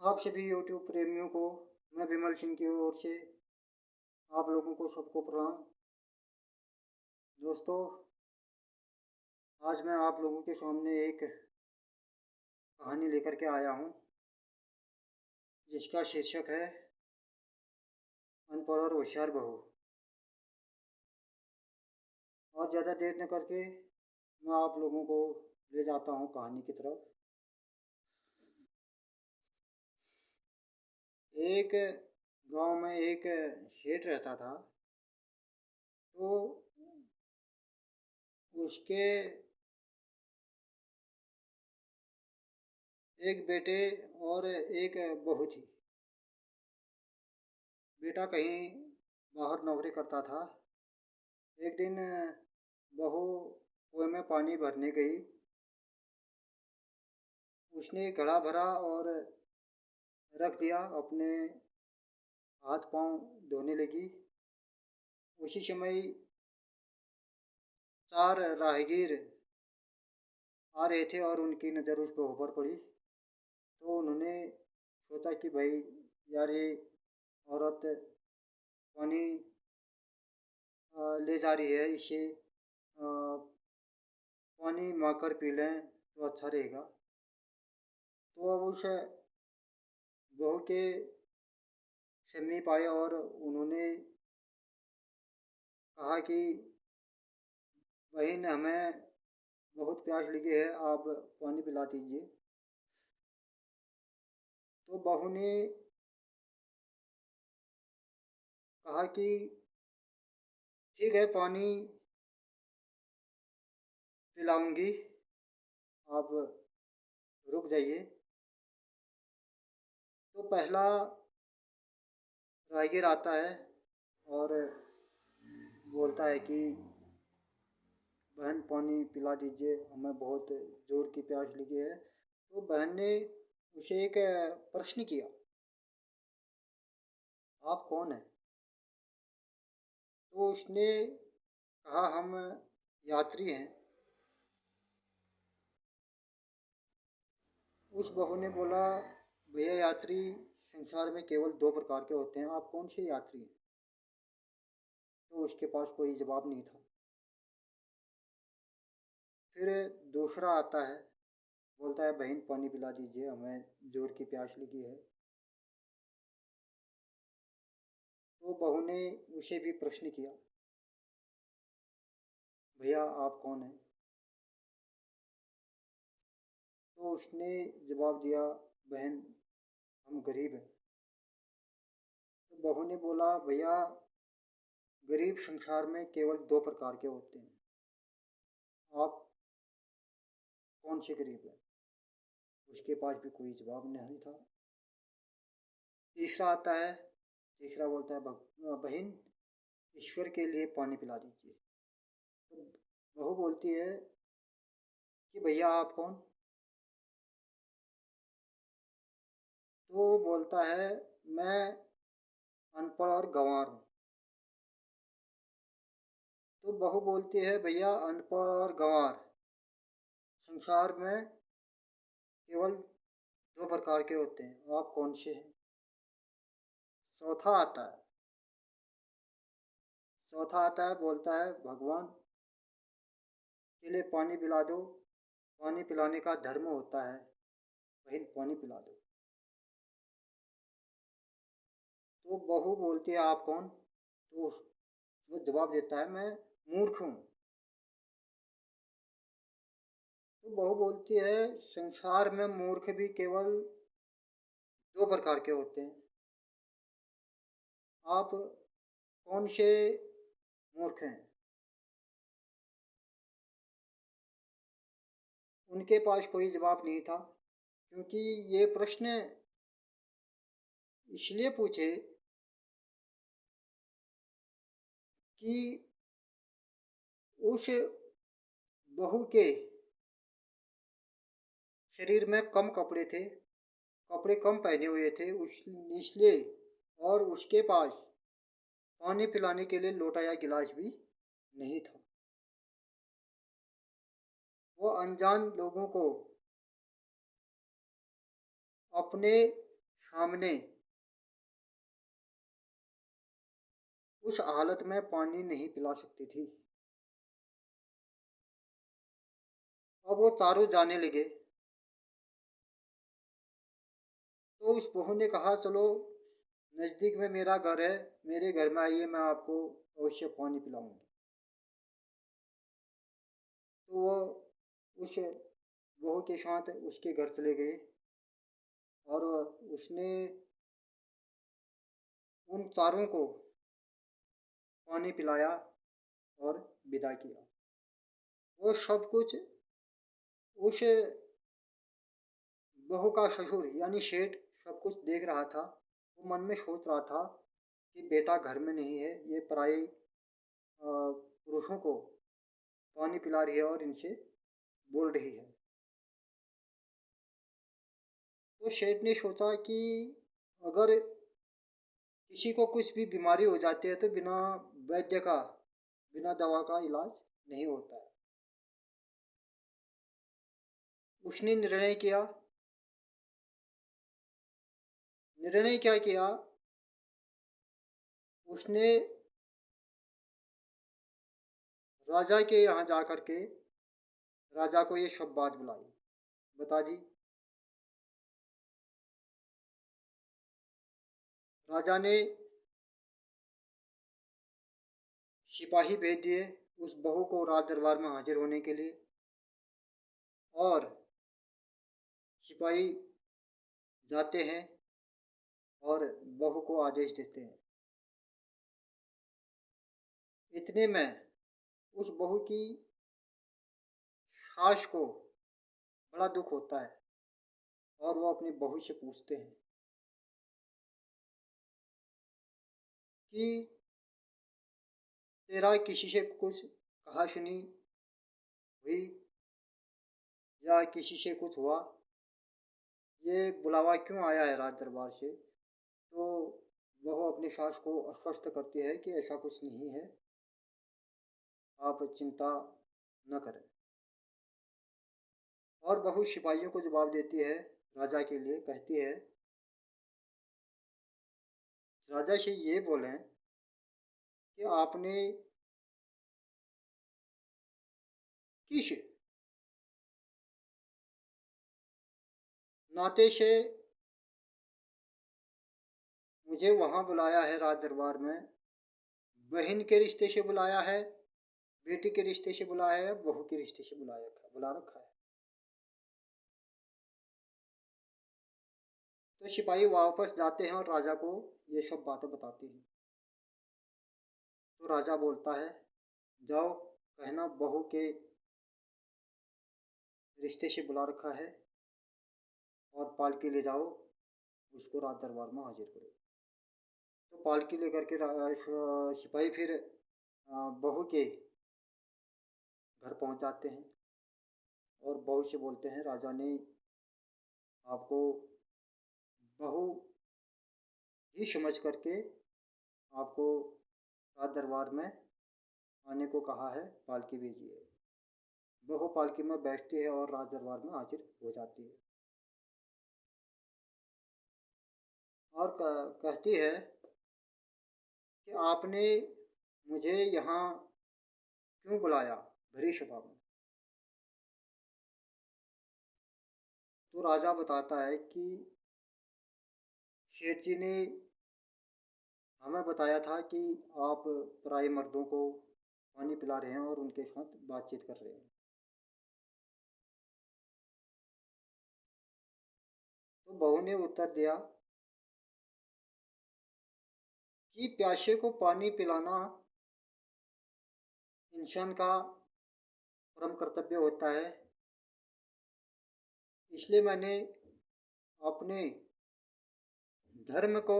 आप सभी यूट्यूब प्रेमियों को मैं विमल सिंह की ओर से आप लोगों को सबको प्रणाम। दोस्तों, आज मैं आप लोगों के सामने एक कहानी लेकर के आया हूँ जिसका शीर्षक है अनपढ़ और होशियार बहू। और ज़्यादा देर न करके मैं आप लोगों को ले जाता हूँ कहानी की तरफ। एक गांव में एक सेठ रहता था। तो उसके एक बेटे और एक बहू थी। बेटा कहीं बाहर नौकरी करता था। एक दिन बहू कुएं में पानी भरने गई। उसने घड़ा भरा और रख दिया, अपने हाथ पांव धोने लगी। उसी समय चार राहगीर आ रहे थे और उनकी नज़र उस बहू पर पड़ी। तो उन्होंने सोचा कि भाई यार, ये औरत पानी ले जा रही है, इसे पानी मांगकर पी लें तो अच्छा रहेगा। तो अब उस बहू के समीप आए और उन्होंने कहा कि बहन, हमें बहुत प्यास लगी है, आप पानी पिला दीजिए। तो बहू ने कहा कि ठीक है, पानी पिलाऊंगी, आप रुक जाइए। तो पहला राहगीर आता है और बोलता है कि बहन, पानी पिला दीजिए, हमें बहुत जोर की प्यास लगी है। तो बहन ने उसे एक प्रश्न किया, आप कौन है? तो उसने कहा, हम यात्री हैं। उस बहू ने बोला, भैया, यात्री संसार में केवल दो प्रकार के होते हैं, आप कौन से यात्री हैं? तो उसके पास कोई जवाब नहीं था। फिर दूसरा आता है, बोलता है, बहन, पानी पिला दीजिए, हमें जोर की प्यास लगी है। तो बहू ने उसे भी प्रश्न किया, भैया, आप कौन हैं? तो उसने जवाब दिया, बहन, हम गरीब हैं। तो बहू ने बोला, भैया, गरीब संसार में केवल दो प्रकार के होते हैं, आप कौन से गरीब हैं? उसके पास भी कोई जवाब नहीं था। तीसरा आता है। तीसरा बोलता है, बहन, ईश्वर के लिए पानी पिला दीजिए। तो बहू बोलती है कि भैया, आप कौन? तो वो बोलता है, मैं अनपढ़ और गंवार हूँ। तो बहू बोलती है, भैया, अनपढ़ और गंवार संसार में केवल दो प्रकार के होते हैं, आप कौन से हैं? चौथा आता है। चौथा आता है, बोलता है, भगवान के लिए पानी पिला दो, पानी पिलाने का धर्म होता है, बहन, पानी पिला दो। तो बहू बोलती है, आप कौन? तो वो जवाब देता है, मैं मूर्ख हूँ। तो बहू बोलती है, संसार में मूर्ख भी केवल दो प्रकार के होते हैं, आप कौन से मूर्ख हैं? उनके पास कोई जवाब नहीं था, क्योंकि ये प्रश्न इसलिए पूछे कि उस बहू के शरीर में कम कपड़े थे, कपड़े कम पहने हुए थे, उस इसलिए, और उसके पास पानी पिलाने के लिए लोटा या गिलास भी नहीं था। वो अनजान लोगों को अपने सामने उस हालत में पानी नहीं पिला सकती थी। अब वो चारों जाने लगे। तो उस बहू ने कहा, चलो नज़दीक में मेरा घर है, मेरे घर में आइए, मैं आपको अवश्य पानी पिलाऊंगी। तो वो उस बहू के साथ उसके घर चले गए और उसने उन चारों को पानी पिलाया और विदा किया। वो सब कुछ उस बहू का ससुर यानी सेठ सब कुछ देख रहा था। वो मन में सोच रहा था कि बेटा घर में नहीं है, ये पराये पुरुषों को पानी पिला रही है और इनसे बोल रही है। तो सेठ ने सोचा कि अगर किसी को कुछ भी बीमारी हो जाती है तो बिना वैद्य का, बिना दवा का इलाज नहीं होता है। उसने निर्णय क्या किया, उसने राजा के यहाँ जा कर के राजा को ये सब बात बुलाई। बता जी। राजा ने सिपाही भेज दिए उस बहू को राज दरबार में हाजिर होने के लिए, और सिपाही जाते हैं और बहू को आदेश देते हैं। इतने में उस बहू की सास को बड़ा दुख होता है और वो अपनी बहू से पूछते हैं कि तेरा किसी से कुछ कहा सुनी हुई या किसी से कुछ हुआ, ये बुलावा क्यों आया है राज दरबार से? तो वह अपनी सास को आश्वस्त करती है कि ऐसा कुछ नहीं है, आप चिंता न करें। और बहू सिपाहियों को जवाब देती है, राजा के लिए कहती है, राजा से ये बोलें कि आपने किस नाते से मुझे वहाँ बुलाया है राज दरबार में, बहन के रिश्ते से बुलाया है, बेटी के रिश्ते से बुलाया है, बहू के रिश्ते से बुला रखा है। तो सिपाही वापस जाते हैं और राजा को ये सब बातें बताते हैं। तो राजा बोलता है, जाओ कहना बहू के रिश्ते से बुला रखा है और पालकी ले जाओ, उसको राज दरबार में हाजिर करो। तो पालकी लेकर के सिपाही फिर बहू के घर पहुंच जाते हैं और बहू से बोलते हैं, राजा ने आपको बहू ही समझ करके आपको राज दरबार में आने को कहा है, पालकी भेजिए। बहू पालकी में बैठती है और राज दरबार में हाजिर हो जाती है और कहती है कि आपने मुझे यहाँ क्यों बुलाया भरी सभा में? तो राजा बताता है कि शेठ जी ने हमें बताया था कि आप पराए मर्दों को पानी पिला रहे हैं और उनके साथ बातचीत कर रहे हैं। तो बहू ने उत्तर दिया कि प्यासे को पानी पिलाना इंसान का परम कर्तव्य होता है, इसलिए मैंने अपने धर्म को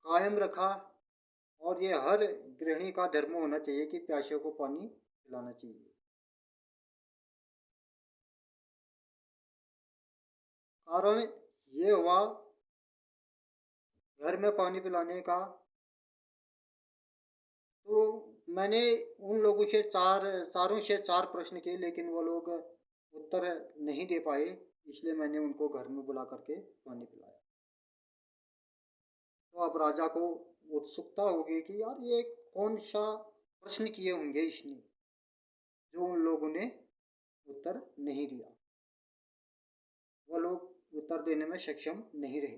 कायम रखा और ये हर गृहिणी का धर्म होना चाहिए कि प्यासे को पानी पिलाना चाहिए। कारण ये हुआ घर में पानी पिलाने का, तो मैंने उन लोगों से चारों से चार प्रश्न किए, लेकिन वो लोग उत्तर नहीं दे पाए, इसलिए मैंने उनको घर में बुला करके पानी पिलाया। तो अब राजा को उत्सुकता होगी कि यार ये कौन सा प्रश्न किए होंगे इसने जो उन लोगों ने उत्तर नहीं दिया, वह लोग उत्तर देने में सक्षम नहीं रहे।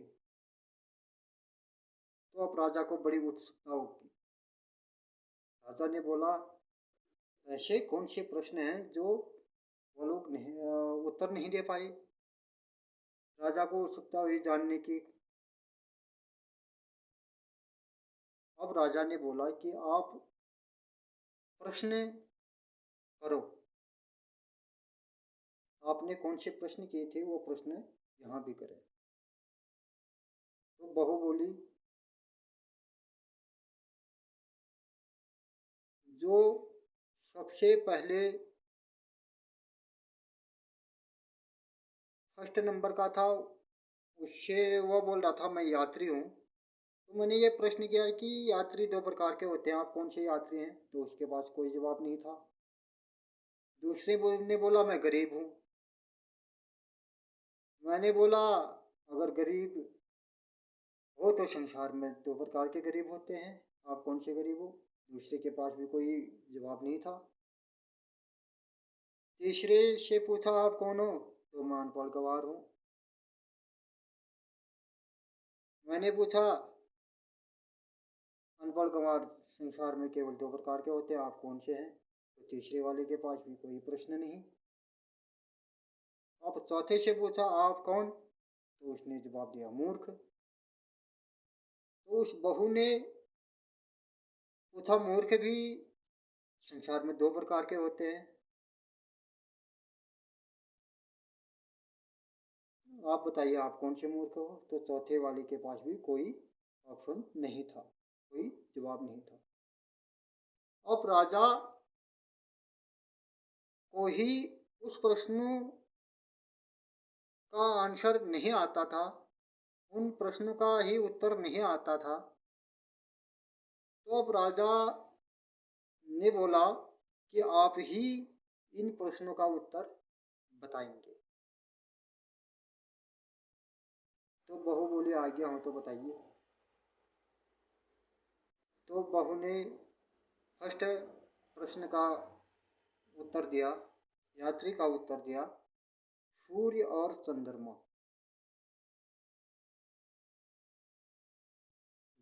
तो अब राजा को बड़ी उत्सुकता होगी। राजा ने बोला, ऐसे कौन से प्रश्न हैं जो वो लोग नहीं उत्तर नहीं दे पाए। राजा को उत्सुकता हुई जानने की। अब राजा ने बोला कि आप प्रश्न करो, आपने कौन से प्रश्न किए थे वो प्रश्न यहाँ भी करें। तो बहू बोली, जो सबसे पहले फर्स्ट नंबर का था, उससे वो बोल रहा था मैं यात्री हूँ। तो मैंने ये प्रश्न किया कि यात्री दो प्रकार के होते हैं, आप कौन से यात्री हैं, तो उसके पास कोई जवाब नहीं था। दूसरे ने बोला मैं गरीब हूँ। मैंने बोला अगर गरीब हो तो संसार में दो प्रकार के गरीब होते हैं, आप कौन से गरीब हो। दूसरे के पास भी कोई जवाब नहीं था। तीसरे से पूछा आप कौन हो, तो मैं अनपढ़ गवार हूँ। मैंने पूछा अनपढ़ गंवार संसार में केवल दो प्रकार के होते हैं, आप कौन से हैं। तो तीसरे वाले के पास भी कोई प्रश्न नहीं। अब चौथे से पूछा आप कौन, तो उसने जवाब दिया मूर्ख। तो उस बहू ने पूछा मूर्ख भी संसार में दो प्रकार के होते हैं, आप बताइए आप कौन से मूर्ख हो। तो चौथे वाले के पास भी कोई ऑप्शन नहीं था, कोई जवाब नहीं था। अब राजा को ही उस प्रश्न का आंसर नहीं आता था, उन प्रश्नों का ही उत्तर नहीं आता था। तो अब राजा ने बोला कि आप ही इन प्रश्नों का उत्तर बताएंगे। तो बहू बोली आज्ञा हो तो बताइए। तो बहू ने फर्स्ट प्रश्न का उत्तर दिया, यात्री का उत्तर दिया सूर्य और चंद्रमा।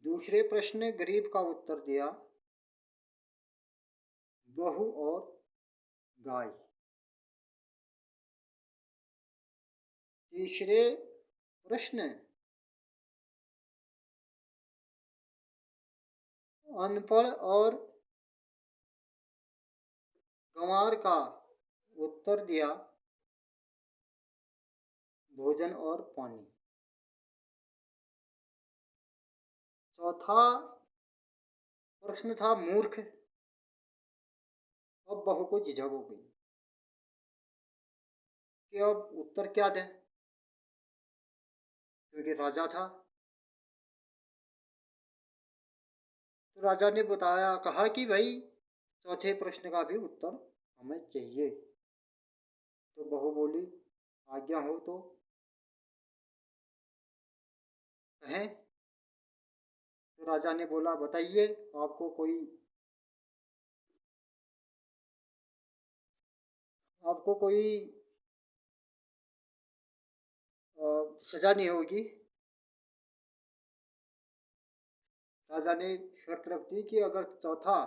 दूसरे प्रश्न गरीब का उत्तर दिया बहू और गाय। तीसरे प्रश्न अनपढ़ और गंवार का उत्तर दिया भोजन और पानी। चौथा प्रश्न था मूर्ख। अब बहू को झिझक हो गई कि अब उत्तर क्या दें, क्योंकि राजा था। तो राजा ने बताया, कहा कि भाई चौथे प्रश्न का भी उत्तर हमें चाहिए। तो बहू बोली आज्ञा हो तो कहें। तो राजा ने बोला बताइए आपको कोई सजा नहीं होगी। राजा ने शर्त रख दी कि अगर चौथा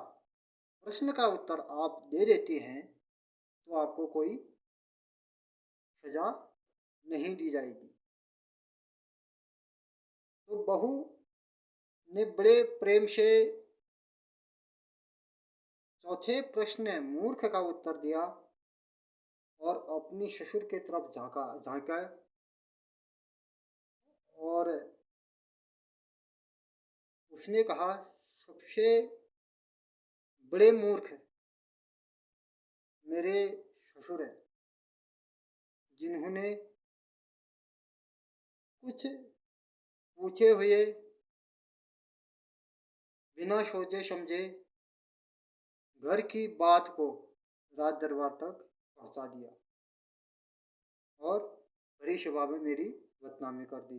प्रश्न का उत्तर आप दे देते हैं तो आपको कोई सजा नहीं दी जाएगी। तो बहू ने बड़े प्रेम से चौथे प्रश्न मूर्ख का उत्तर दिया और अपनी ससुर के तरफ झांका और उसने कहा सबसे बड़े मूर्ख मेरे ससुर हैं, जिन्होंने कुछ पूछे हुए बिना सोचे समझे घर की बात को राज दरबार तक पहुंचा दिया और भरी सभा में मेरी बदनामी कर दी।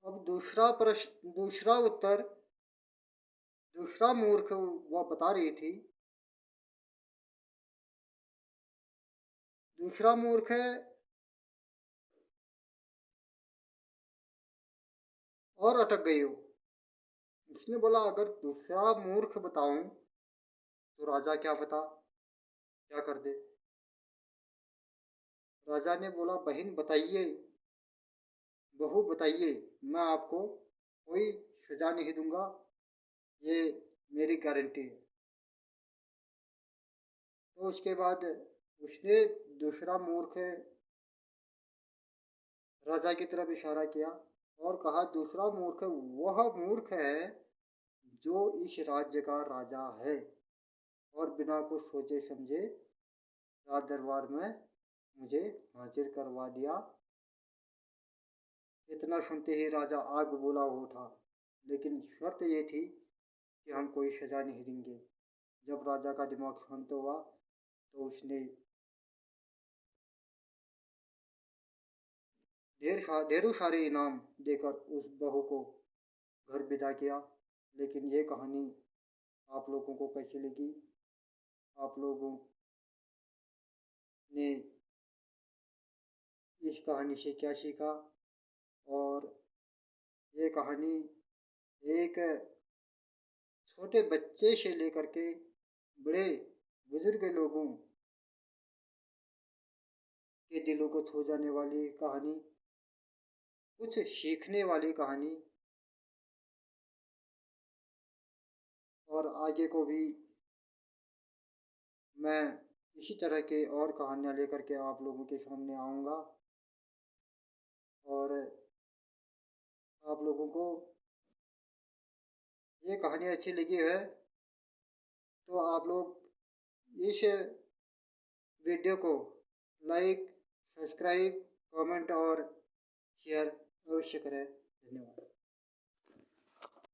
अब दूसरा प्रश्न, दूसरा उत्तर, दूसरा मूर्ख वह बता रही थी। दूसरा मूर्ख और अटक गई हो। उसने बोला अगर दूसरा मूर्ख बताऊं तो राजा क्या पता क्या कर दे। राजा ने बोला बहन बताइए, बहू बताइए, मैं आपको कोई सजा नहीं दूंगा, ये मेरी गारंटी है। तो उसके बाद उसने दूसरा मूर्ख राजा की तरफ इशारा किया और कहा दूसरा मूर्ख वह मूर्ख है जो इस राज्य का राजा है और बिना कुछ सोचे समझे राज दरबार में मुझे हाजिर करवा दिया। इतना सुनते ही राजा आग बबूला हो उठा, लेकिन शर्त ये थी कि हम कोई सजा नहीं देंगे। जब राजा का दिमाग शांत हुआ तो उसने ढेरों सारे इनाम देकर उस बहू को घर विदा किया। लेकिन ये कहानी आप लोगों को कैसी लगी? आप लोगों ने इस कहानी से क्या सीखा? और ये कहानी एक छोटे बच्चे से लेकर के बड़े बुजुर्ग लोगों के दिलों को छू जाने वाली कहानी, कुछ सीखने वाली कहानी, और आगे को भी मैं इसी तरह के और कहानियाँ लेकर के आप लोगों के सामने आऊँगा। और आप लोगों को ये कहानी अच्छी लगी है तो आप लोग इस वीडियो को लाइक, सब्सक्राइब, कमेंट और शेयर अवश्य करें। धन्यवाद।